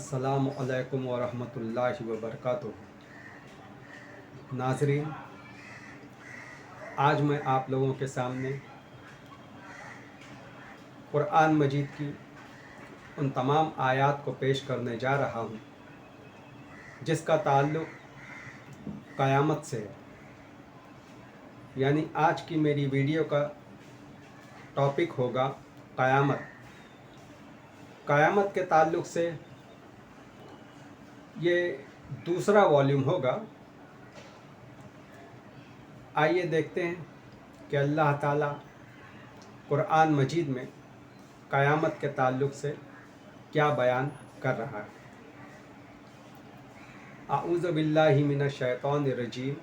अस्सलामु अलैकुम वरहमतुल्लाहि वबरकातुहू। नाज़रीन, आज मैं आप लोगों के सामने कुरान मजीद की उन तमाम आयात को पेश करने जा रहा हूँ जिसका ताल्लुक़ क़यामत से है। यानी आज की मेरी वीडियो का टॉपिक होगा क़यामत। क़यामत के ताल्लुक़ से ये दूसरा वॉल्यूम होगा। आइए देखते हैं कि अल्लाह ताला कुरान मजीद में क़यामत के ताल्लुक़ से क्या बयान कर रहा है। अऊज़ु बिल्लाहि मिनश शैतानिर रजीम,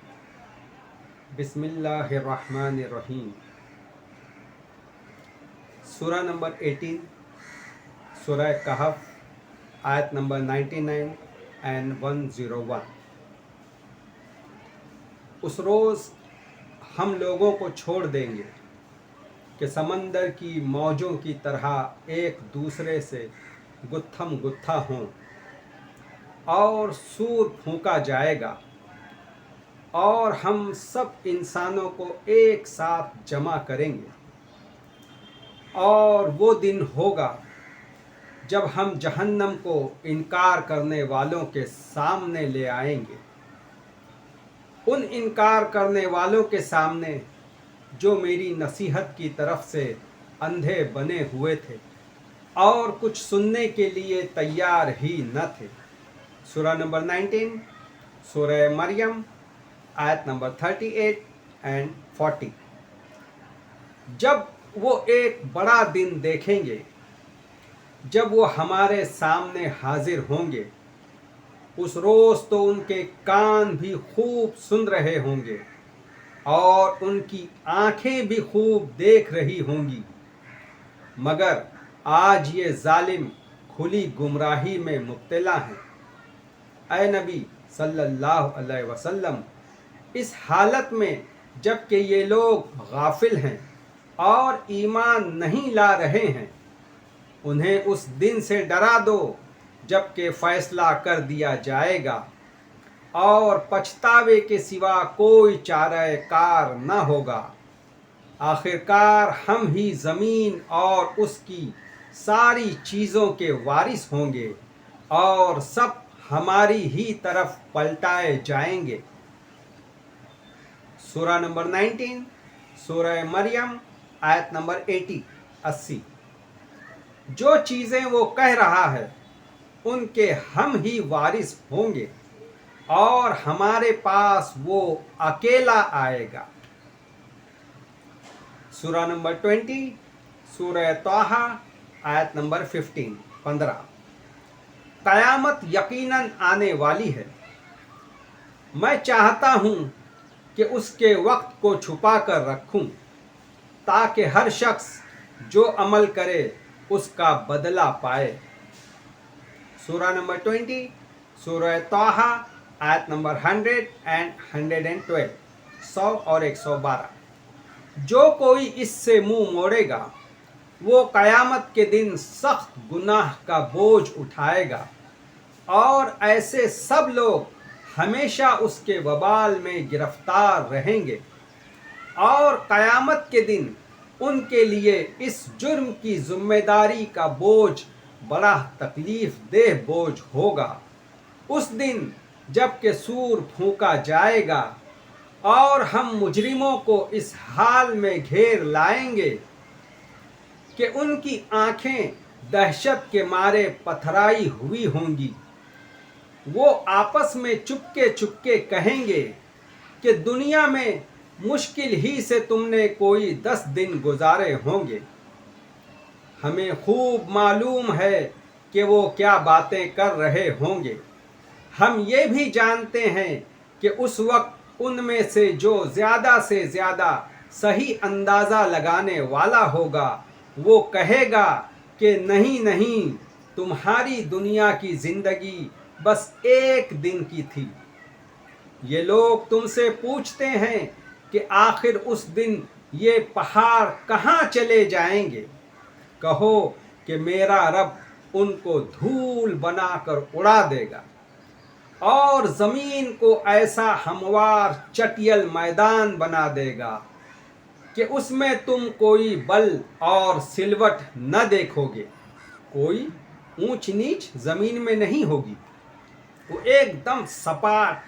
बिस्मिल्लाहिर रहमानिर रहीम। सूरा नंबर 18, सूरह कहफ, आयत नंबर 99 एंड 101। उस रोज़ हम लोगों को छोड़ देंगे कि समंदर की मौजों की तरह एक दूसरे से गुत्थम गुत्था हों, और सूर फूंका जाएगा और हम सब इंसानों को एक साथ जमा करेंगे। और वो दिन होगा जब हम जहन्नम को इनकार करने वालों के सामने ले आएंगे, उन इनकार करने वालों के सामने जो मेरी नसीहत की तरफ से अंधे बने हुए थे और कुछ सुनने के लिए तैयार ही न थे। सूरा नंबर 19, सूरह मरियम, आयत नंबर 38 एंड 40। जब वो एक बड़ा दिन देखेंगे, जब वो हमारे सामने हाजिर होंगे, उस रोज़ तो उनके कान भी खूब सुन रहे होंगे और उनकी आँखें भी खूब देख रही होंगी, मगर आज ये जालिम खुली गुमराही में मुब्तला हैं। ऐ नबी सल्लल्लाहु अलैहि वसल्लम, इस हालत में जबकि ये लोग गाफिल हैं और ईमान नहीं ला रहे हैं, उन्हें उस दिन से डरा दो जबकि फ़ैसला कर दिया जाएगा और पछतावे के सिवा कोई चारे कार न होगा। आखिरकार हम ही ज़मीन और उसकी सारी चीज़ों के वारिस होंगे और सब हमारी ही तरफ पलटाए जाएंगे। सूरा नंबर 19, सूरह मरियम, आयत नंबर 80। जो चीज़ें वो कह रहा है उनके हम ही वारिस होंगे और हमारे पास वो अकेला आएगा। सूरा नंबर 20, सूरह ताहा, आयत नंबर 15। क़यामत यकीनन आने वाली है। मैं चाहता हूँ कि उसके वक्त को छुपा कर रखूँ ताकि हर शख्स जो अमल करे उसका बदला पाए। सूरा नंबर 20, सूरह ताहा, आयत नंबर 100 एंड 112, 100 और 112। जो कोई इससे मुंह मोड़ेगा वो क़यामत के दिन सख्त गुनाह का बोझ उठाएगा और ऐसे सब लोग हमेशा उसके वबाल में गिरफ्तार रहेंगे और क़यामत के दिन उनके लिए इस जुर्म की जिम्मेदारी का बोझ बड़ा तकलीफ देह बोझ होगा। उस दिन जबकि सूर फूंका जाएगा और हम मुजरिमों को इस हाल में घेर लाएंगे कि उनकी आँखें दहशत के मारे पथराई हुई होंगी। वो आपस में चुपके चुपके कहेंगे कि दुनिया में मुश्किल ही से तुमने कोई 10 दिन गुजारे होंगे। हमें खूब मालूम है कि वो क्या बातें कर रहे होंगे। हम ये भी जानते हैं कि उस वक्त उनमें से जो ज़्यादा से ज़्यादा सही अंदाज़ा लगाने वाला होगा वो कहेगा कि नहीं नहीं, तुम्हारी दुनिया की ज़िंदगी बस एक दिन की थी। ये लोग तुमसे पूछते हैं कि आखिर उस दिन ये पहाड़ कहाँ चले जाएंगे। कहो कि मेरा रब उनको धूल बनाकर उड़ा देगा और ज़मीन को ऐसा हमवार चटियल मैदान बना देगा कि उसमें तुम कोई बल और सिलवट न देखोगे, कोई ऊंच नीच ज़मीन में नहीं होगी, वो एकदम सपाट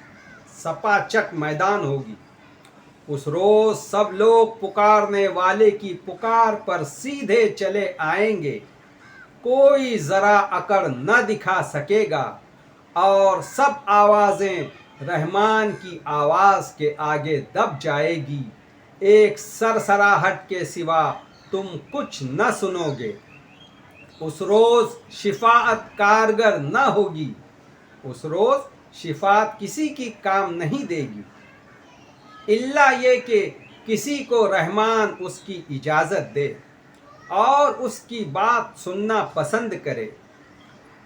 सपाचक मैदान होगी। उस रोज़ सब लोग पुकारने वाले की पुकार पर सीधे चले आएंगे, कोई ज़रा अकड़ न दिखा सकेगा और सब आवाज़ें रहमान की आवाज़ के आगे दब जाएगी। एक सरसराहट के सिवा तुम कुछ न सुनोगे। उस रोज़ शिफाअत कारगर न होगी, उस रोज़ शिफाअत किसी की काम नहीं देगी, इल्ला ये कि किसी को रहमान उसकी इजाज़त दे और उसकी बात सुनना पसंद करे।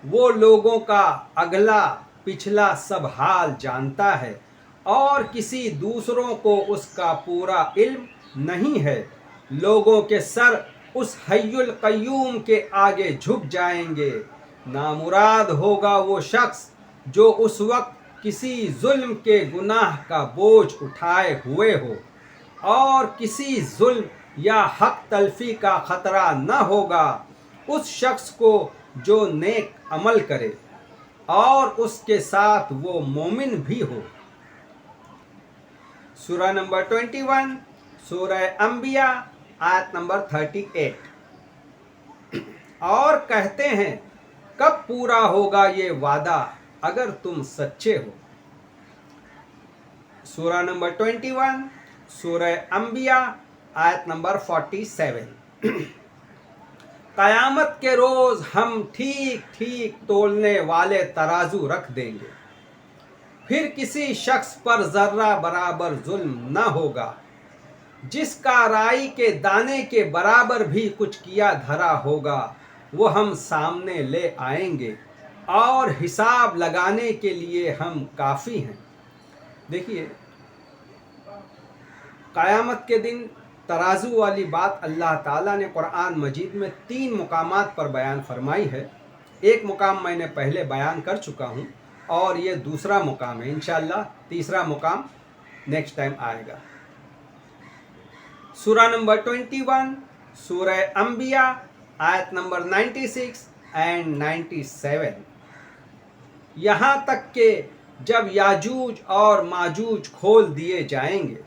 वो लोगों का अगला पिछला सब हाल जानता है और किसी दूसरों को उसका पूरा इल्म नहीं है। लोगों के सर उस हय्युल कय्यूम के आगे झुक जाएंगे। नामुराद होगा वो शख्स जो उस वक्त किसी जुल्म के गुनाह का बोझ उठाए हुए हो और किसी जुल्म या हक तलफी का ख़तरा न होगा उस शख्स को जो नेक अमल करे और उसके साथ वो मोमिन भी हो। सूरह नंबर 21, सूरह अंबिया, आयत नंबर 38। और कहते हैं कब पूरा होगा ये वादा अगर तुम सच्चे हो। सूरह नंबर 21, सूरह अंबिया, आयत नंबर 47। क़यामत के रोज़ हम ठीक ठीक तोलने वाले तराजू रख देंगे, फिर किसी शख्स पर ज़र्रा बराबर जुल्म न होगा। जिसका राई के दाने के बराबर भी कुछ किया धरा होगा वो हम सामने ले आएंगे और हिसाब लगाने के लिए हम काफ़ी हैं। देखिए, क़यामत के दिन तराजू वाली बात अल्लाह ताला ने कुरान मजीद में 3 मुकामात पर बयान फरमाई है। एक मुकाम मैंने पहले बयान कर चुका हूँ और ये दूसरा मुकाम है। इंशाअल्लाह तीसरा मुकाम नेक्स्ट टाइम आएगा। सूरह नंबर 21, सूरह अंबिया, आयत नंबर 96 एंड 97। यहाँ तक कि जब याजूज और माजूज खोल दिए जाएंगे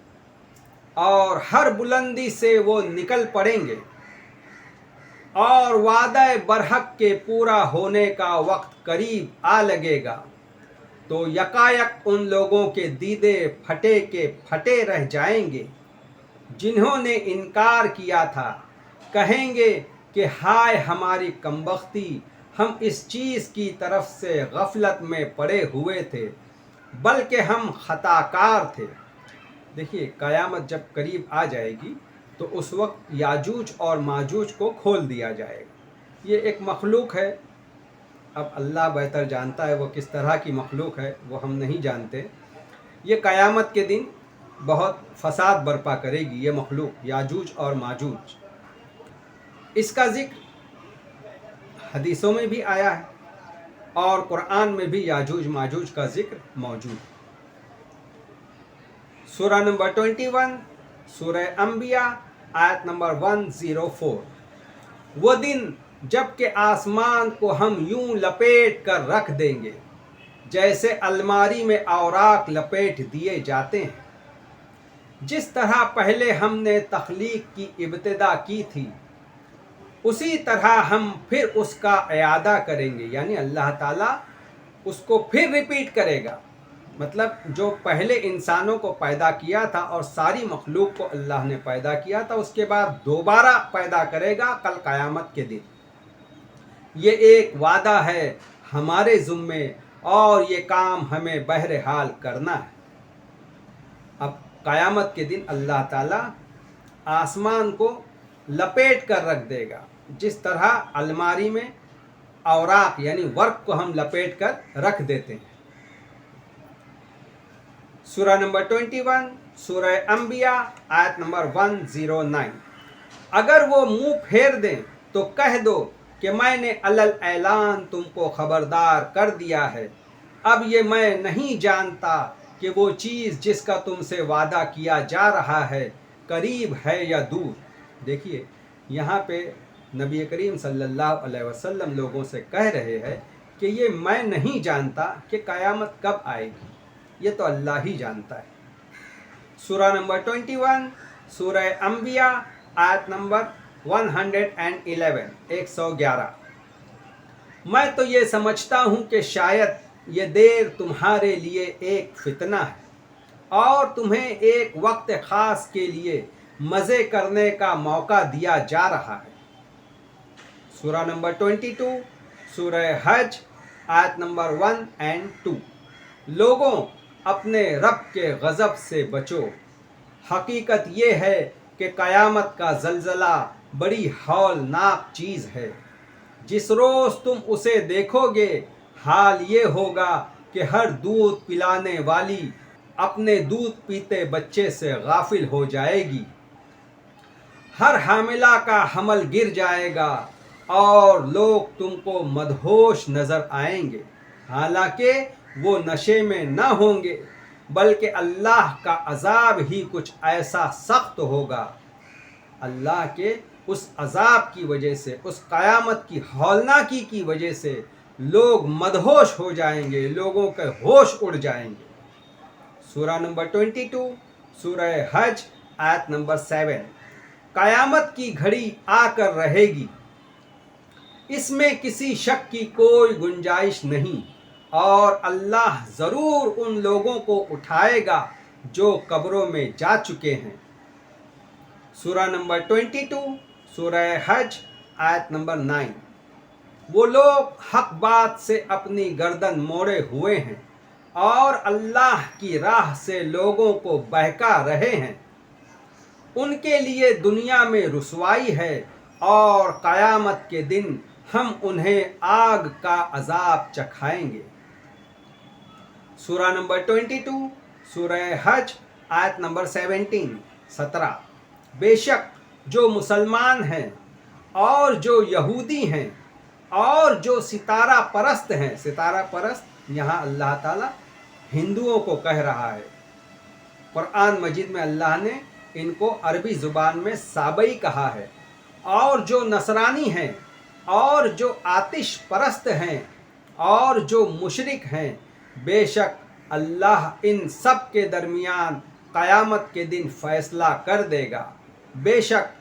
और हर बुलंदी से वो निकल पड़ेंगे और वादा बरहक के पूरा होने का वक्त करीब आ लगेगा, तो यकायक उन लोगों के दीदे फटे के फटे रह जाएंगे जिन्होंने इनकार किया था। कहेंगे कि हाय हमारी कमबख्ती, हम इस चीज़ की तरफ से गफलत में पड़े हुए थे, बल्कि हम खताकार थे। देखिए, क़यामत जब करीब आ जाएगी तो उस वक्त याजूज और माजूज को खोल दिया जाएगा। ये एक मखलूक है, अब अल्लाह बेहतर जानता है वो किस तरह की मखलूक है, वो हम नहीं जानते। ये क़यामत के दिन बहुत फसाद बर्पा करेगी ये मखलूक याजूज और माजूज। इसका ज़िक्र हदीसों में भी आया है और कुरान में भी याजूज माजूज का ज़िक्र मौजूद। सूरह नंबर 21, सूरह अंबिया, आयत नंबर 104। वो दिन जबकि आसमान को हम यूं लपेट कर रख देंगे जैसे अलमारी में औराक लपेट दिए जाते हैं। जिस तरह पहले हमने तख्लीक की इब्तिदा की थी उसी तरह हम फिर उसका इयादा करेंगे, यानी अल्लाह ताला उसको फिर रिपीट करेगा। मतलब जो पहले इंसानों को पैदा किया था और सारी मखलूक को अल्लाह ने पैदा किया था, उसके बाद दोबारा पैदा करेगा कल क़यामत के दिन। ये एक वादा है हमारे ज़ुम्मे और ये काम हमें बहरहाल करना है। अब क़यामत के दिन अल्लाह ताला आसमान को लपेट कर रख देगा, जिस तरह अलमारी में औराक यानी वर्क को हम लपेट कर रख देते हैं। सूरह नंबर 21, सूरह अंबिया, आयत नंबर 109। अगर वो मुंह फेर दें तो कह दो کہ میں نے अलل اعلان تم کو خبردار کر دیا ہے، اب یہ میں نہیں جانتا کہ وہ چیز جس کا تم سے وعدہ کیا جا رہا ہے قریب ہے یا دور۔ دیکھیے یہاں پہ نبی کریم صلی اللہ علیہ وسلم لوگوں سے کہہ رہے ہیں کہ یہ میں نہیں جانتا کہ قیامت کب آئے گی، یہ تو اللہ ہی جانتا ہے۔ سورہ نمبر 21 سورہ انبیاء آیت نمبر 111 111۔ میں تو یہ سمجھتا ہوں کہ شاید یہ دیر تمہارے لیے ایک فتنہ ہے اور تمہیں ایک وقت خاص کے لیے مزے کرنے کا موقع دیا جا رہا ہے۔ سورہ نمبر 22 سورہ حج آیت نمبر 1 اور 2۔ لوگوں اپنے رب کے غضب سے بچو، حقیقت یہ ہے کہ قیامت کا زلزلہ بڑی ہولناک چیز ہے۔ جس روز تم اسے دیکھو گے حال یہ ہوگا کہ ہر دودھ پلانے والی اپنے دودھ پیتے بچے سے غافل ہو جائے گی، ہر حاملہ کا حمل گر جائے گا اور لوگ تم کو مدہوش نظر آئیں گے، حالانکہ وہ نشے میں نہ ہوں گے بلکہ اللہ کا عذاب ہی کچھ ایسا سخت ہوگا۔ اللہ کے اس عذاب کی وجہ سے، اس قیامت کی ہولناکی کی وجہ سے لوگ مدہوش ہو جائیں گے، لوگوں کے ہوش اڑ جائیں گے۔ سورہ نمبر 22 سورہ حج آیت نمبر 7۔ قیامت کی گھڑی آ کر رہے گی، اس میں کسی شک کی کوئی گنجائش نہیں، اور اللہ ضرور ان لوگوں کو اٹھائے گا جو قبروں میں جا چکے ہیں۔ سورہ نمبر 22 سورہ حج آیت نمبر 9۔ وہ لوگ حق بات سے اپنی گردن موڑے ہوئے ہیں اور اللہ کی راہ سے لوگوں کو بہکا رہے ہیں، ان کے لیے دنیا میں رسوائی ہے اور قیامت کے دن ہم انہیں آگ کا عذاب چکھائیں گے۔ سورہ نمبر 22 سورہ حج آیت نمبر 17۔ بے شک جو مسلمان ہیں اور جو یہودی ہیں اور جو ستارہ پرست ہیں، ستارہ پرست یہاں اللہ تعالیٰ ہندوؤں کو کہہ رہا ہے، قرآن مجید میں اللہ نے ان کو عربی زبان میں سابئی کہا ہے، اور جو نصرانی ہیں اور جو آتش پرست ہیں اور جو مشرک ہیں، بے شک اللہ ان سب کے درمیان قیامت کے دن فیصلہ کر دے گا، بے شک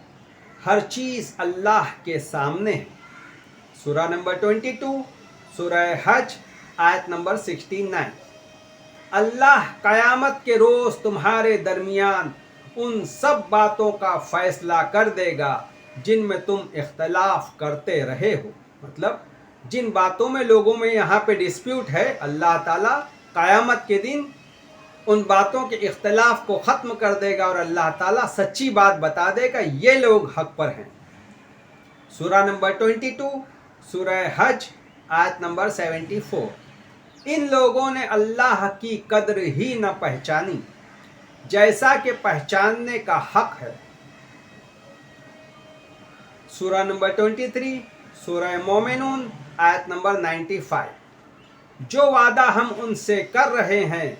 ہر چیز اللہ کے سامنے ہے۔ سورہ نمبر 22 سورہ حج آیت نمبر 69۔ اللہ قیامت کے روز تمہارے درمیان ان سب باتوں کا فیصلہ کر دے گا جن میں تم اختلاف کرتے رہے ہو، مطلب جن باتوں میں لوگوں میں یہاں پہ ڈسپیوٹ ہے، اللہ تعالیٰ قیامت کے دن ان باتوں کے اختلاف کو ختم کر دے گا اور اللہ تعالیٰ سچی بات بتا دے گا، یہ لوگ حق پر ہیں۔ سورہ نمبر 22 سورہ حج آیت نمبر 74۔ ان لوگوں نے اللہ کی قدر ہی نہ پہچانی جیسا کہ پہچاننے کا حق ہے۔ سورہ نمبر 23 سورہ مومنون آیت نمبر 95۔ جو وعدہ ہم ان سے کر رہے ہیں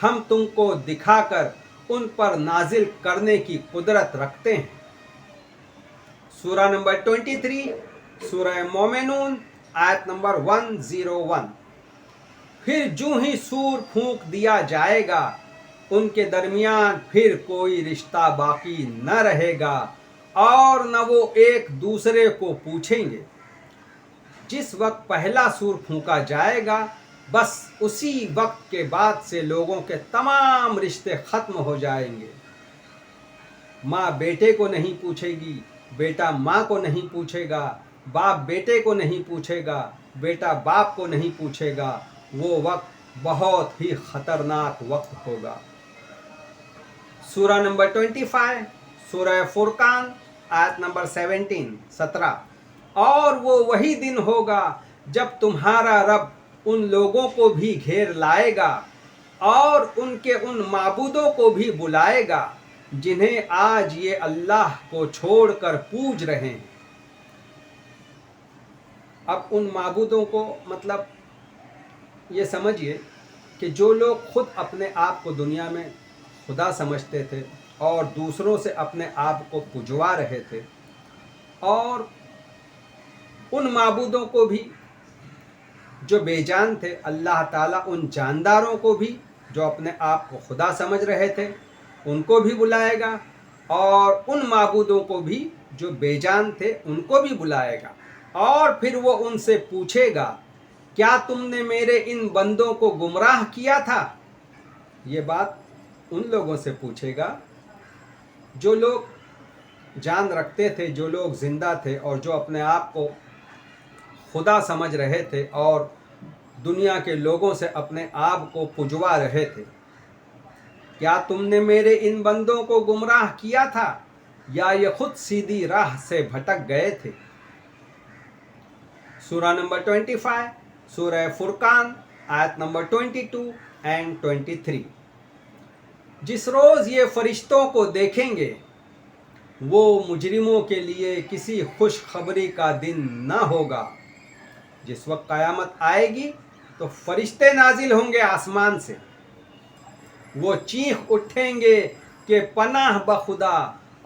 ہم تم کو دکھا کر ان پر نازل کرنے کی قدرت رکھتے ہیں۔ سورہ نمبر 23 سورہ مومنون آیت نمبر 101۔ پھر جو ہی سور پھونک دیا جائے گا ان کے درمیان پھر کوئی رشتہ باقی نہ رہے گا اور نہ وہ ایک دوسرے کو پوچھیں گے۔ جس وقت پہلا سور پھونکا جائے گا بس اسی وقت کے بعد سے لوگوں کے تمام رشتے ختم ہو جائیں گے۔ ماں بیٹے کو نہیں پوچھے گی، بیٹا ماں کو نہیں پوچھے گا، باپ بیٹے کو نہیں پوچھے گا، بیٹا باپ کو نہیں پوچھے گا۔ وہ وقت بہت ہی خطرناک وقت ہوگا۔ سورہ نمبر 25 سورہ فرقان آیت نمبر 17۔ اور وہ وہی دن ہوگا جب تمہارا رب ان لوگوں کو بھی گھیر لائے گا اور ان کے ان معبودوں کو بھی بلائے گا جنہیں آج یہ اللہ کو چھوڑ کر پوج رہے ہیں۔ اب ان معبودوں کو مطلب یہ سمجھیے کہ جو لوگ خود اپنے آپ کو دنیا میں خدا سمجھتے تھے اور دوسروں سے اپنے آپ کو پجوا رہے تھے، اور ان معبودوں کو بھی جو بے جان تھے، اللہ تعالیٰ ان جانداروں کو بھی جو اپنے آپ کو خدا سمجھ رہے تھے ان کو بھی بلائے گا، اور ان معبودوں کو بھی جو بے جان تھے ان کو بھی بلائے گا، اور پھر وہ ان سے پوچھے گا کیا تم نے میرے ان بندوں کو گمراہ کیا تھا؟ یہ بات ان لوگوں سے پوچھے گا جو لوگ جان رکھتے تھے، جو لوگ زندہ تھے اور جو اپنے آپ کو خدا سمجھ رہے تھے اور دنیا کے لوگوں سے اپنے آپ کو پجوا رہے تھے۔ کیا تم نے میرے ان بندوں کو گمراہ کیا تھا یا یہ خود سیدھی راہ سے بھٹک گئے تھے؟ سورہ نمبر 25، سورہ فرقان، آیت نمبر 22 اینڈ 23۔ جس روز یہ فرشتوں کو دیکھیں گے وہ مجرموں کے لیے کسی خوشخبری کا دن نہ ہوگا۔ جس وقت قیامت آئے گی تو فرشتے نازل ہوں گے آسمان سے، وہ چیخ اٹھیں گے کہ پناہ بخدا،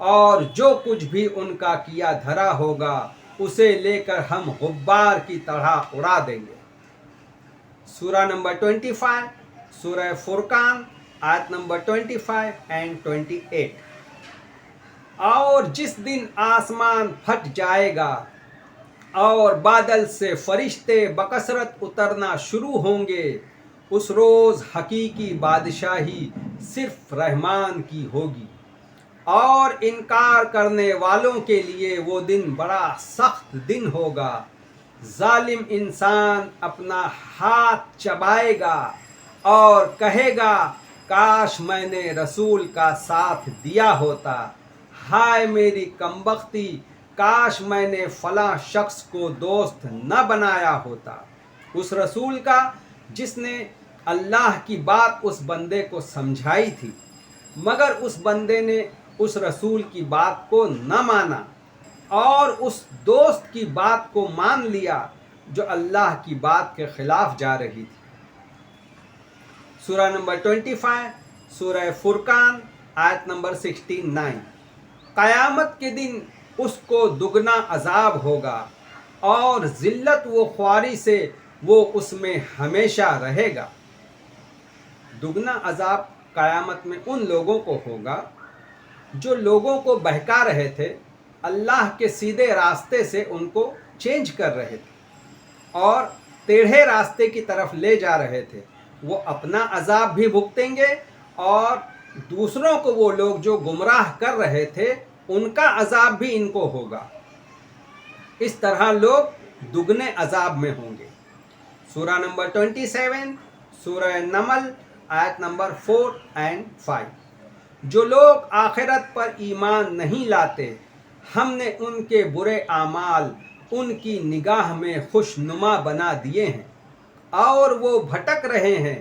اور جو کچھ بھی ان کا کیا دھرا ہوگا اسے لے کر ہم غبار کی طرح اڑا دیں گے۔ سورہ نمبر 25، سورہ فرقان، آیت نمبر 25 اینڈ 28۔ اور جس دن آسمان پھٹ جائے گا اور بادل سے فرشتے بکثرت اترنا شروع ہوں گے، اس روز حقیقی بادشاہی صرف رحمان کی ہوگی، اور انکار کرنے والوں کے لیے وہ دن بڑا سخت دن ہوگا۔ ظالم انسان اپنا ہاتھ چبائے گا اور کہے گا کاش میں نے رسول کا ساتھ دیا ہوتا، ہائے میری کمبختی، کاش میں نے فلاں شخص کو دوست نہ بنایا ہوتا، اس رسول کا جس نے اللہ کی بات اس بندے کو سمجھائی تھی، مگر اس بندے نے اس رسول کی بات کو نہ مانا اور اس دوست کی بات کو مان لیا جو اللہ کی بات کے خلاف جا رہی تھی۔ سورہ نمبر 25، سورہ فرقان، آیت نمبر 69۔ قیامت کے دن اس کو دگنا عذاب ہوگا اور ذلت و خواری سے وہ اس میں ہمیشہ رہے گا۔ دگنا عذاب قیامت میں ان لوگوں کو ہوگا جو لوگوں کو بہکا رہے تھے، اللہ کے سیدھے راستے سے ان کو چینج کر رہے تھے اور ٹیڑھے راستے کی طرف لے جا رہے تھے، وہ اپنا عذاب بھی بھگتیں گے اور دوسروں کو وہ لوگ جو گمراہ کر رہے تھے ان کا عذاب بھی ان کو ہوگا۔ اس طرح لوگ دگنے عذاب میں ہوں گے۔ سورہ نمبر 27، سورہ نمل، آیت نمبر 4 اینڈ 5۔ جو لوگ آخرت پر ایمان نہیں لاتے، ہم نے ان کے برے اعمال ان کی نگاہ میں خوش نما بنا دیے ہیں اور وہ بھٹک رہے ہیں۔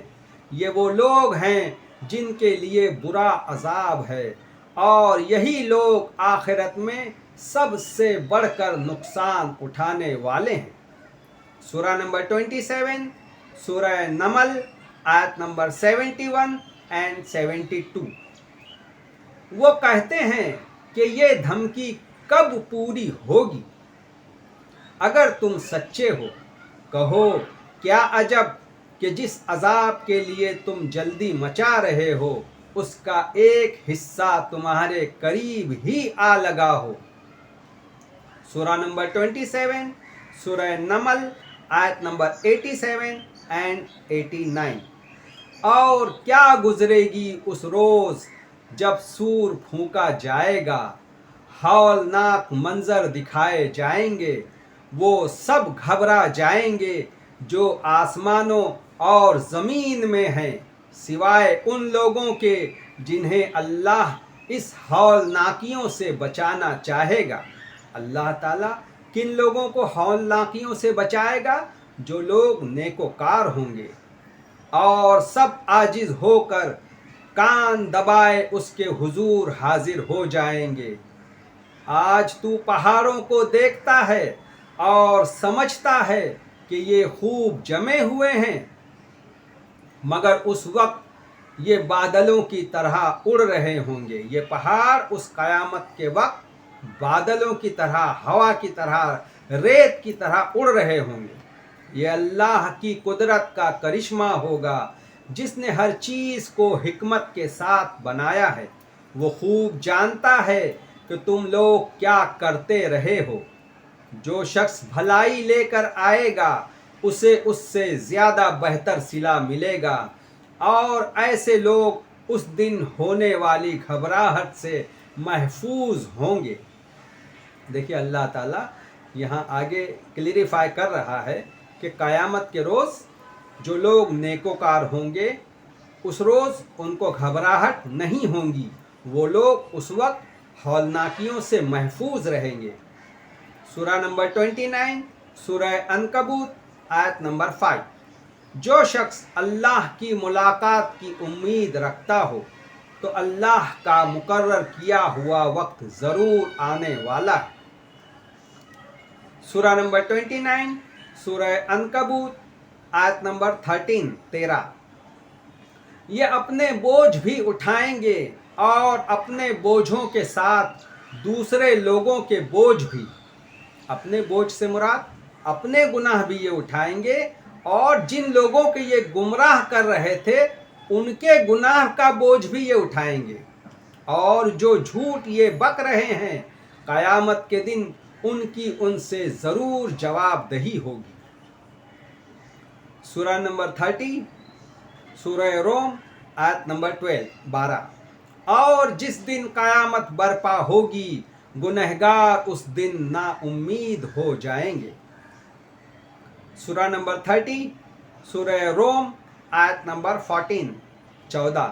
یہ وہ لوگ ہیں جن کے لیے برا عذاب ہے، اور یہی لوگ آخرت میں سب سے بڑھ کر نقصان اٹھانے والے ہیں۔ سورہ نمبر 27، سورہ نمل، آیت نمبر 71 اینڈ 72۔ وہ کہتے ہیں کہ یہ دھمکی کب پوری ہوگی؟ اگر تم سچے ہو کہو کیا عجب کہ جس عذاب کے لیے تم جلدی مچا رہے ہو اس کا ایک حصہ تمہارے قریب ہی آ لگا ہو۔ سورہ نمبر 27، سورہ نمل، آیت نمبر 87 اینڈ 89۔ اور کیا گزرے گی اس روز جب سور پھونکا جائے گا، ہولناک منظر دکھائے جائیں گے، وہ سب گھبرا جائیں گے جو آسمانوں اور زمین میں ہیں، سوائے ان لوگوں کے جنہیں اللہ اس ہولناکیوں سے بچانا چاہے گا۔ اللہ تعالیٰ کن لوگوں کو ہولناکیوں سے بچائے گا؟ جو لوگ نیکوکار ہوں گے اور سب عاجز ہو کر کان دبائے اس کے حضور حاضر ہو جائیں گے۔ آج تو پہاڑوں کو دیکھتا ہے، اور سمجھتا ہے کہ یہ خوب جمے ہوئے ہیں، مگر اس وقت یہ بادلوں کی طرح اڑ رہے ہوں گے۔ یہ پہاڑ اس قیامت کے وقت بادلوں کی طرح، ہوا کی طرح، ریت کی طرح اڑ رہے ہوں گے۔ یہ اللہ کی قدرت کا کرشمہ ہوگا جس نے ہر چیز کو حکمت کے ساتھ بنایا ہے۔ وہ خوب جانتا ہے کہ تم لوگ کیا کرتے رہے ہو۔ جو شخص بھلائی لے کر آئے گا اسے اس سے زیادہ بہتر صلہ ملے گا، اور ایسے لوگ اس دن ہونے والی گھبراہٹ سے محفوظ ہوں گے۔ دیکھیے اللہ تعالیٰ یہاں آگے کلیریفائی کر رہا ہے کہ قیامت کے روز جو لوگ نیکوکار ہوں گے اس روز ان کو گھبراہٹ نہیں ہوں گی، وہ لوگ اس وقت ہولناکیوں سے محفوظ رہیں گے۔ سورہ نمبر 29 سورہ عنکبوت آیت نمبر 5۔ جو شخص اللہ کی ملاقات کی امید رکھتا ہو تو اللہ کا مقرر کیا ہوا وقت ضرور آنے والا ہے۔ سورہ نمبر 29 سورہ عنکبوت آیت نمبر 13۔ یہ اپنے بوجھ بھی اٹھائیں گے اور اپنے بوجھوں کے ساتھ دوسرے لوگوں کے بوجھ بھی۔ اپنے بوجھ سے مراد اپنے گناہ بھی یہ اٹھائیں گے، اور جن لوگوں کے یہ گمراہ کر رہے تھے ان کے گناہ کا بوجھ بھی یہ اٹھائیں گے، اور جو جھوٹ یہ بک رہے ہیں قیامت کے دن ان کی ان سے ضرور جواب دہی ہوگی۔ سورہ نمبر 30 سورہ روم آیت نمبر 12۔ اور جس دن قیامت برپا ہوگی گنہگار اس دن نا امید ہو جائیں گے۔ سورہ نمبر 30 سورہ روم آیت نمبر 14۔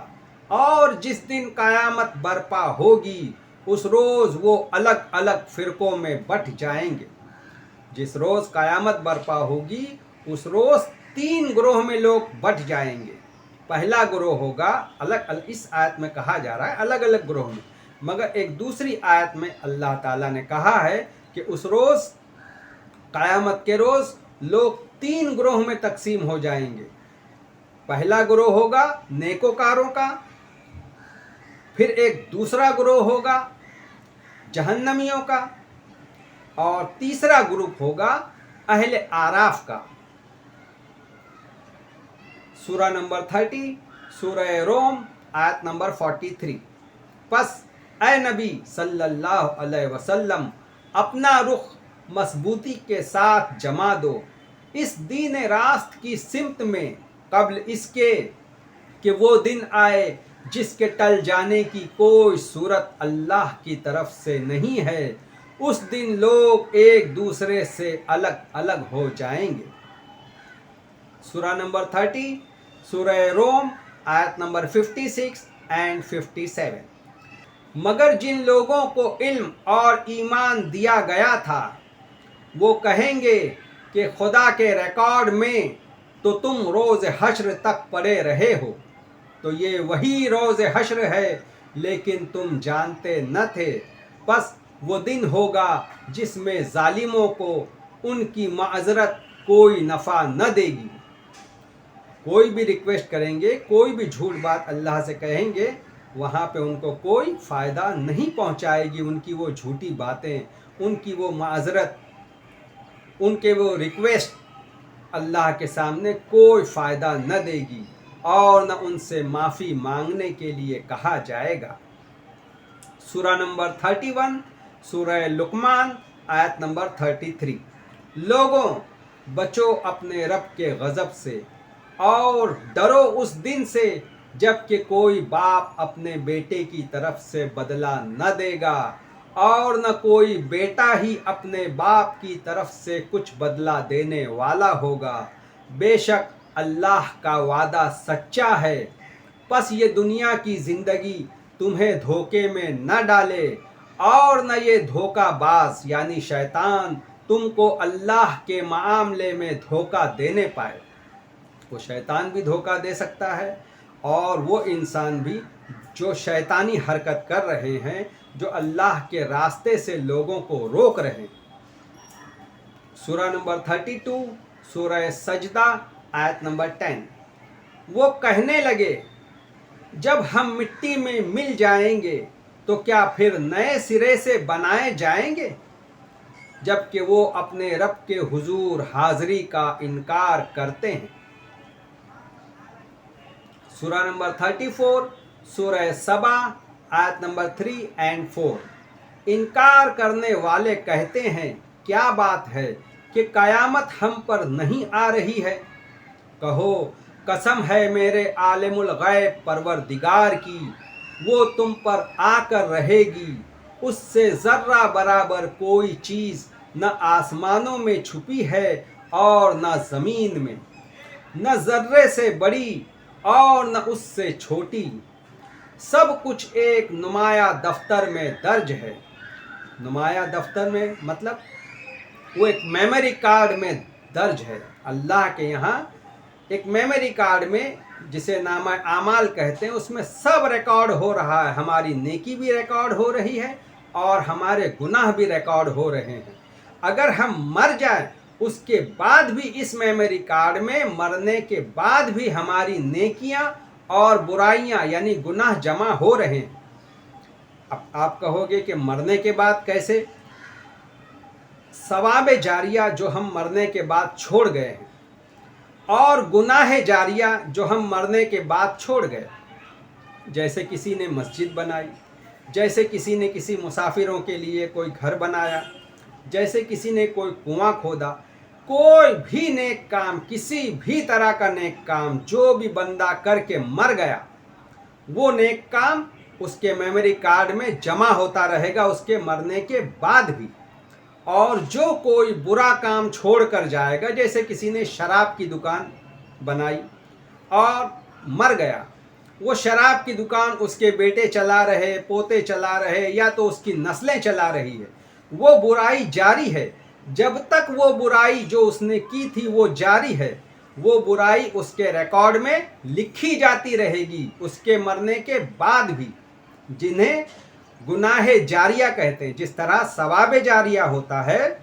اور جس دن قیامت برپا ہوگی اس روز وہ الگ الگ فرقوں میں بٹ جائیں گے۔ جس روز قیامت برپا ہوگی اس روز 3 گروہ میں لوگ بٹ جائیں گے۔ پہلا گروہ ہوگا اس آیت میں کہا جا رہا ہے الگ الگ گروہ میں، مگر ایک دوسری آیت میں اللہ تعالیٰ نے کہا ہے کہ اس روز قیامت کے روز لوگ 3 گروہ میں تقسیم ہو جائیں گے۔ پہلا گروہ ہوگا نیکوکاروں کا، پھر ایک دوسرا گروہ ہوگا جہنمیوں کا، اور تیسرا گروپ ہوگا اہل اعراف کا۔ سورہ نمبر 30 سورہ روم آیت نمبر 43۔ پس اے نبی صلی اللہ علیہ وسلم اپنا رخ مضبوطی کے ساتھ جما دو اس دین راست کی سمت میں، قبل اس کے کہ وہ دن آئے جس کے ٹل جانے کی کوئی صورت اللہ کی طرف سے نہیں ہے۔ اس دن لوگ ایک دوسرے سے الگ الگ ہو جائیں گے۔ سورہ نمبر 30 سورہ روم آیت نمبر 56 اینڈ 57۔ مگر جن لوگوں کو علم اور ایمان دیا گیا تھا وہ کہیں گے کہ خدا کے ریکارڈ میں تو تم روز حشر تک پڑے رہے ہو، تو یہ وہی روز حشر ہے لیکن تم جانتے نہ تھے۔ پس وہ دن ہوگا جس میں ظالموں کو ان کی معذرت کوئی نفع نہ دے گی۔ کوئی بھی ریکویسٹ کریں گے، کوئی بھی جھوٹ بات اللہ سے کہیں گے، وہاں پہ ان کو کوئی فائدہ نہیں پہنچائے گی۔ ان کی وہ جھوٹی باتیں، ان کی وہ معذرت، ان کے وہ ریکویسٹ اللہ کے سامنے کوئی فائدہ نہ دے گی، اور نہ ان سے معافی مانگنے کے لیے کہا جائے گا۔ سورہ نمبر 31 سورہ لقمان آیت نمبر 33۔ لوگوں بچو اپنے رب کے غضب سے اور ڈرو اس دن سے جب کہ کوئی باپ اپنے بیٹے کی طرف سے بدلہ نہ دے گا، اور نہ کوئی بیٹا ہی اپنے باپ کی طرف سے کچھ بدلہ دینے والا ہوگا۔ بے شک اللہ کا وعدہ سچا ہے۔ پس یہ دنیا کی زندگی تمہیں دھوکے میں نہ ڈالے، اور نہ یہ دھوکہ باز یعنی شیطان تم کو اللہ کے معاملے میں دھوکہ دینے پائے۔ وہ شیطان بھی دھوکہ دے سکتا ہے، اور وہ انسان بھی جو شیطانی حرکت کر رہے ہیں، جو اللہ کے راستے سے لوگوں کو روک رہے ہیں۔ सूरा नंबर 32 सूरह सजदा आयत नंबर 10। वो कहने लगे, जब हम मिट्टी में मिल जाएंगे तो क्या फिर नए सिरे से बनाए जाएंगे, जबकि वो अपने रब के हुजूर हाजिरी का इनकार करते हैं। सूरा नंबर 34 सूरह सबा आयत नंबर 3 एंड 4। इनकार करने वाले कहते हैं, क्या बात है कि क़यामत हम पर नहीं आ रही है। कहो, कसम है मेरे आलिमुल गैब परवरदिगार की, वो तुम पर आकर रहेगी। उससे ज़र्रा बराबर कोई चीज़ न आसमानों में छुपी है और न ज़मीन में, न ज़र्रे से बड़ी और न उससे छोटी। सब कुछ एक नुमाया दफ्तर में दर्ज है। नुमाया दफ्तर में मतलब वो एक मेमोरी कार्ड में दर्ज है। अल्लाह के यहाँ एक मेमोरी कार्ड में, जिसे नामा आमाल कहते हैं, उसमें सब रिकॉर्ड हो रहा है। हमारी नेकी भी रिकॉर्ड हो रही है और हमारे गुनाह भी रिकॉर्ड हो रहे हैं। अगर हम मर जाएं उसके बाद भी इस मेमोरी कार्ड में, मरने के बाद भी हमारी नेकियां और बुराइयां यानी गुनाह जमा हो रहे हैं। अब आप कहोगे कि मरने के बाद कैसे? सवाब जारिया जो हम मरने के बाद छोड़ गए हैं और गुनाह जारिया जो हम मरने के बाद छोड़ गए, जैसे किसी ने मस्जिद बनाई, जैसे किसी ने किसी मुसाफिरों के लिए कोई घर बनाया, जैसे किसी ने कोई कुआं खोदा, कोई भी नेक काम, किसी भी तरह का नेक काम जो भी बंदा करके मर गया, वो नेक काम उसके मेमोरी कार्ड में जमा होता रहेगा उसके मरने के बाद भी। और जो कोई बुरा काम छोड़ कर जाएगा, जैसे किसी ने शराब की दुकान बनाई और मर गया, वो शराब की दुकान उसके बेटे चला रहे, पोते चला रहे, या तो उसकी नस्लें चला रही है, वो बुराई जारी है। जब तक वो बुराई जो उसने की थी वो जारी है, वो बुराई उसके रिकॉर्ड में लिखी जाती रहेगी उसके मरने के बाद भी, जिन्हें गुनाह जारिया कहते हैं। जिस तरह सवाब जारिया होता है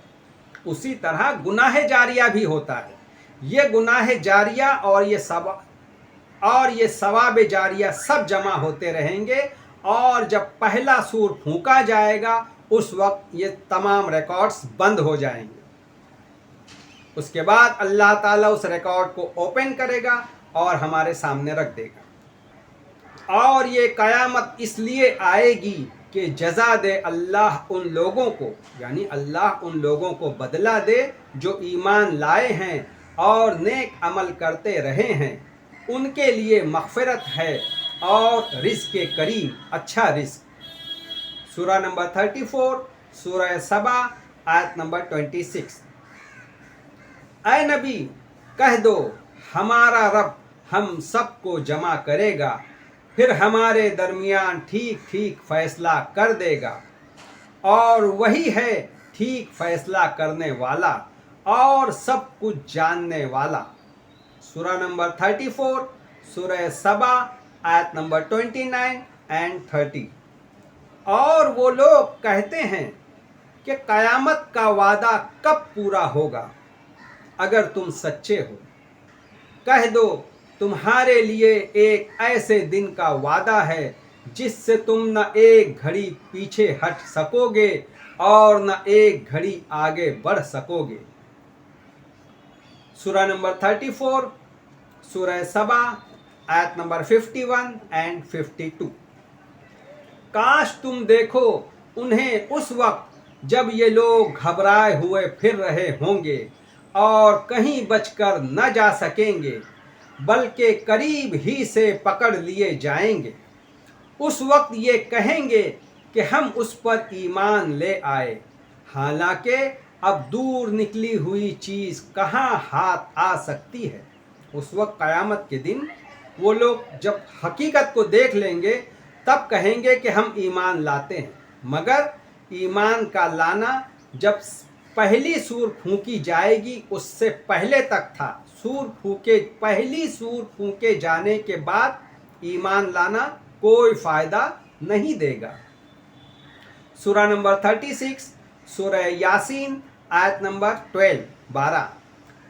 उसी तरह गुनाह जारिया भी होता है। ये गुनाह जारिया और ये सवाब जारिया सब जमा होते रहेंगे, और जब पहला सूर फूंका जाएगा उस वक्त ये तमाम रिकॉर्ड्स बंद हो जाएंगे। उसके बाद अल्लाह ताला उस रिकॉर्ड को ओपन करेगा और हमारे सामने रख देगा। और ये क़यामत इसलिए आएगी कि जज़ा दे अल्लाह उन लोगों को, यानी अल्लाह उन लोगों को बदला दे जो ईमान लाए हैं और नेक अमल करते रहे हैं। उनके लिए मग़फ़िरत है और रिज़्क़ करीम, अच्छा रिज़्क़। सूरा नंबर 34 सूरह सबा आयत नंबर 26। ऐ नबी कह दो, हमारा रब हम सबको जमा करेगा, फिर हमारे दरमियान ठीक ठीक फैसला कर देगा, और वही है ठीक फैसला करने वाला और सब कुछ जानने वाला। सूरा नंबर 34 सूरह सबा आयत नंबर 29 एंड 30। और वो लोग कहते हैं कि क़यामत का वादा कब पूरा होगा, अगर तुम सच्चे हो। कह दो, तुम्हारे लिए एक ऐसे दिन का वादा है जिससे तुम न एक घड़ी पीछे हट सकोगे और न एक घड़ी आगे बढ़ सकोगे। सूरा नंबर 34 सूरह सबा आयत नंबर 51 एंड 52। काश तुम देखो उन्हें उस वक्त जब ये लोग घबराए हुए फिर रहे होंगे और कहीं बचकर न जा सकेंगे, बल्कि करीब ही से पकड़ लिए जाएंगे। उस वक्त ये कहेंगे कि हम उस पर ईमान ले आए, हालांकि अब दूर निकली हुई चीज़ कहाँ हाथ आ सकती है। उस वक्त क़यामत के दिन वो लोग जब हकीकत को देख लेंगे तब कहेंगे कि हम ईमान लाते हैं, मगर ईमान का लाना जब पहली सूर फूंकी जाएगी उससे पहले तक था। पहली सूर फूंके जाने के बाद ईमान लाना कोई फ़ायदा नहीं देगा। सूरा नंबर 36 सूरह यासीन आयत नंबर 12।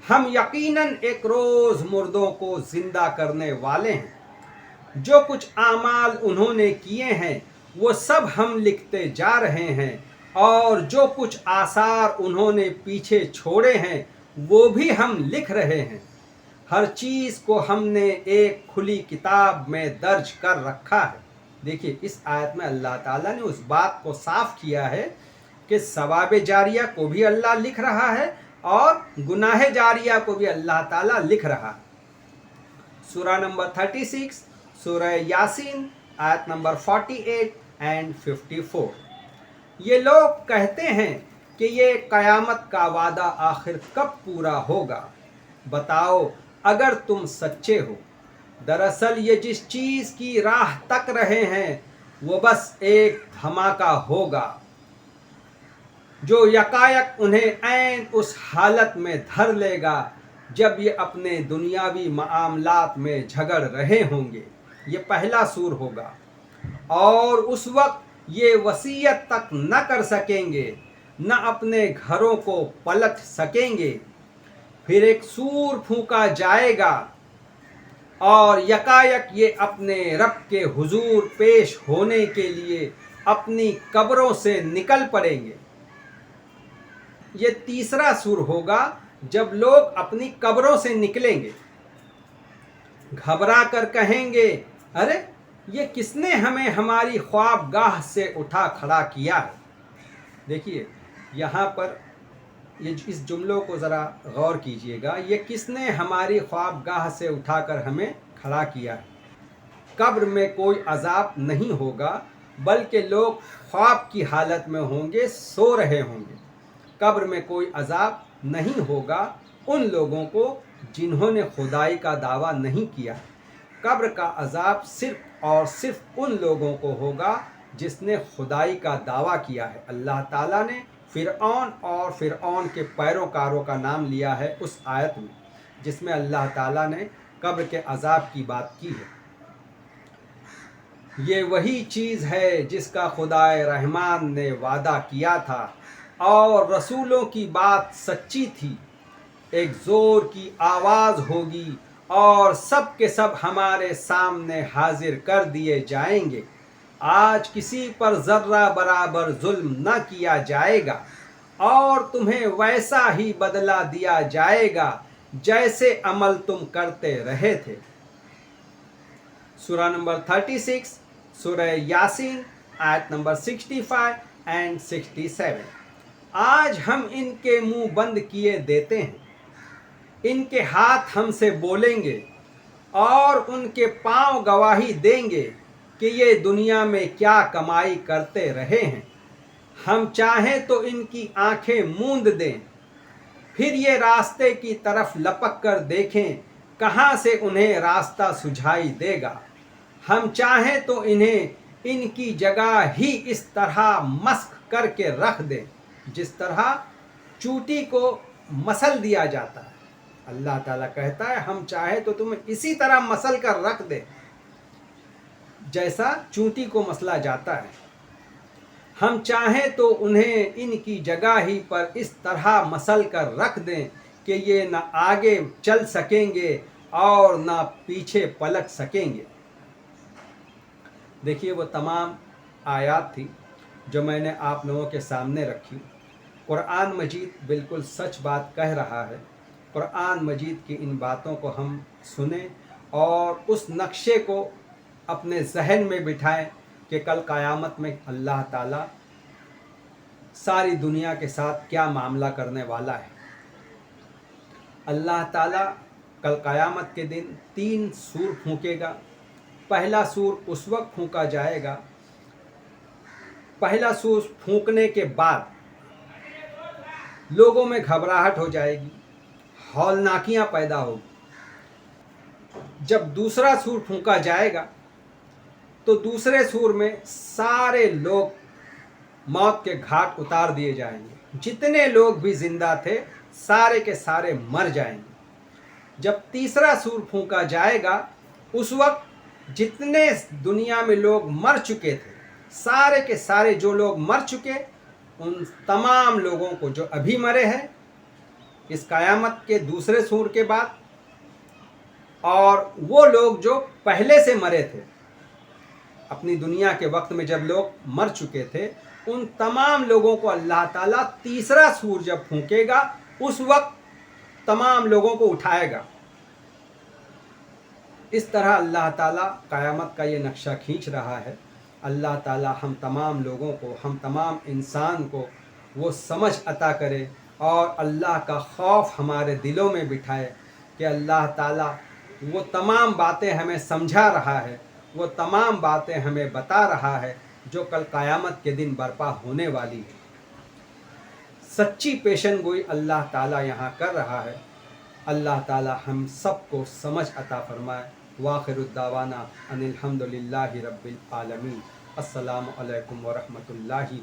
हम यकीनन एक रोज़ मुर्दों को ज़िंदा करने वाले हैं। जो कुछ आमाल उन्होंने किए हैं वो सब हम लिखते जा रहे हैं, और जो कुछ आसार उन्होंने पीछे छोड़े हैं वो भी हम लिख रहे हैं। हर चीज़ को हमने एक खुली किताब में दर्ज कर रखा है। देखिए, इस आयत में अल्लाह ताला ने उस बात को साफ किया है कि सवाब जारिया को भी अल्लाह लिख रहा है और गुनाह जारिया को भी अल्लाह ताला लिख रहा है। सूरा नंबर 36, सूरह यासीन, आयत नंबर 48 एंड 54। ये लोग कहते हैं कि ये क़यामत का वादा आखिर कब पूरा होगा। बताओ अगर तुम सच्चे हो। दरअसल ये जिस चीज़ की राह तक रहे हैं वो बस एक धमाका होगा जो यकायक उन्हें ऐन उस हालत में धर लेगा जब ये अपने दुनियावी मामलात में झगड़ रहे होंगे। ये पहला सूर होगा और उस वक्त ये वसीयत तक न कर सकेंगे, न अपने घरों को पलट सकेंगे। फिर एक सूर फूंका जाएगा और यकायक ये अपने रब के हुजूर पेश होने के लिए अपनी कब्रों से निकल पड़ेंगे। ये तीसरा सूर होगा जब लोग अपनी कब्रों से निकलेंगे, घबरा कर कहेंगे, अरे ये किसने हमें हमारी ख्वाबगाह से उठा खड़ा किया है। देखिए यहाँ पर ये इस जुमलों को ज़रा गौर कीजिएगा। ये किसने हमारी ख्वाबगाह से उठाकर हमें खड़ा किया है। कब्र में कोई अजाब नहीं होगा, बल्कि लोग ख्वाब की हालत में होंगे, सो रहे होंगे। कब्र में कोई अजाब नहीं होगा उन लोगों को जिन्होंने खुदाई का दावा नहीं किया। कब्र का अजाब सिर्फ और सिर्फ उन लोगों को होगा जिसने खुदाई का दावा किया है। अल्लाह ताला ने फ़िरऔन और फ़िरऔन के पैरोकारों का नाम लिया है उस आयत में, जिसमें अल्लाह ताला ने कब्र के अजाब की बात की है। ये वही चीज़ है जिसका खुदाए रहमान ने वादा किया था और रसूलों की बात सच्ची थी। एक ज़ोर की आवाज़ होगी और सब के सब हमारे सामने हाजिर कर दिए जाएंगे। आज किसी पर ज़र्रा बराबर जुल्म न किया जाएगा और तुम्हें वैसा ही बदला दिया जाएगा जैसे अमल तुम करते रहे थे। सूरा नंबर 36, सूरह यासीन, आयत नंबर 65 एंड 67। आज हम इनके मुंह बंद किए देते हैं, इनके हाथ हमसे बोलेंगे और उनके पांव गवाही देंगे कि ये दुनिया में क्या कमाई करते रहे हैं। हम चाहें तो इनकी आंखें मूंद दें, फिर ये रास्ते की तरफ लपक कर देखें कहाँ से उन्हें रास्ता सुझाई देगा। हम चाहें तो इन्हें इनकी जगह ही इस तरह मस्क करके रख दें जिस तरह चूटी को मसल दिया जाता है। अल्लाह ताला कहता है हम चाहे तो तुम्हें इसी तरह मसल कर रख दे जैसा चूंटी को मसला जाता है। हम चाहें तो उन्हें इनकी जगह ही पर इस तरह मसल कर रख दें कि ये न आगे चल सकेंगे और न पीछे पलट सकेंगे। देखिए वो तमाम आयत थी जो मैंने आप लोगों के सामने रखी। कुरान मजीद बिल्कुल सच बात कह रहा है। कुरान मजीद की इन बातों को हम सुने और उस नक्शे को अपने जहन में बिठाएं कि कल क़यामत में अल्लाह ताला सारी दुनिया के साथ क्या मामला करने वाला है। अल्लाह ताला कल क़यामत के दिन 3 सूर फूंकेगा। पहला सूर उस वक्त फूंका जाएगा, पहला सूर फूंकने के बाद लोगों में घबराहट हो जाएगी, हौलनाकियाँ पैदा होगी। जब दूसरा सूर फूंका जाएगा तो दूसरे सूर में सारे लोग मौत के घाट उतार दिए जाएंगे। जितने लोग भी जिंदा थे सारे के सारे मर जाएंगे। जब तीसरा सूर फूंका जाएगा उस वक्त जितने दुनिया में लोग मर चुके थे, सारे के सारे जो लोग मर चुके उन तमाम लोगों को जो अभी मरे हैं इस क़यामत के दूसरे सूर के बाद, और वो लोग जो पहले से मरे थे अपनी दुनिया के वक्त में, जब लोग मर चुके थे, उन तमाम लोगों को अल्लाह ताला तीसरा सूर जब फूंकेगा उस वक्त तमाम लोगों को उठाएगा। इस तरह अल्लाह ताला क़यामत का ये नक्शा खींच रहा है। अल्लाह ताला हम तमाम लोगों को, हम तमाम इंसान को वो समझ अता करे और अल्लाह का खौफ हमारे दिलों में बिठाए कि अल्लाह ताला वो तमाम बातें हमें समझा रहा है, वो तमाम बातें हमें बता रहा है जो कल क़यामत के दिन बर्पा होने वाली है। सच्ची पेशन गोई अल्लाह ताला यहाँ कर रहा है। अल्लाह ताला हम सबको समझ अता फरमाए। वाखिरुद्दावाना अनिल हम्दुलिल्लाहि रब्बिल आलमीन। अस्सलामु अलैकुम व रहमतुल्लाहि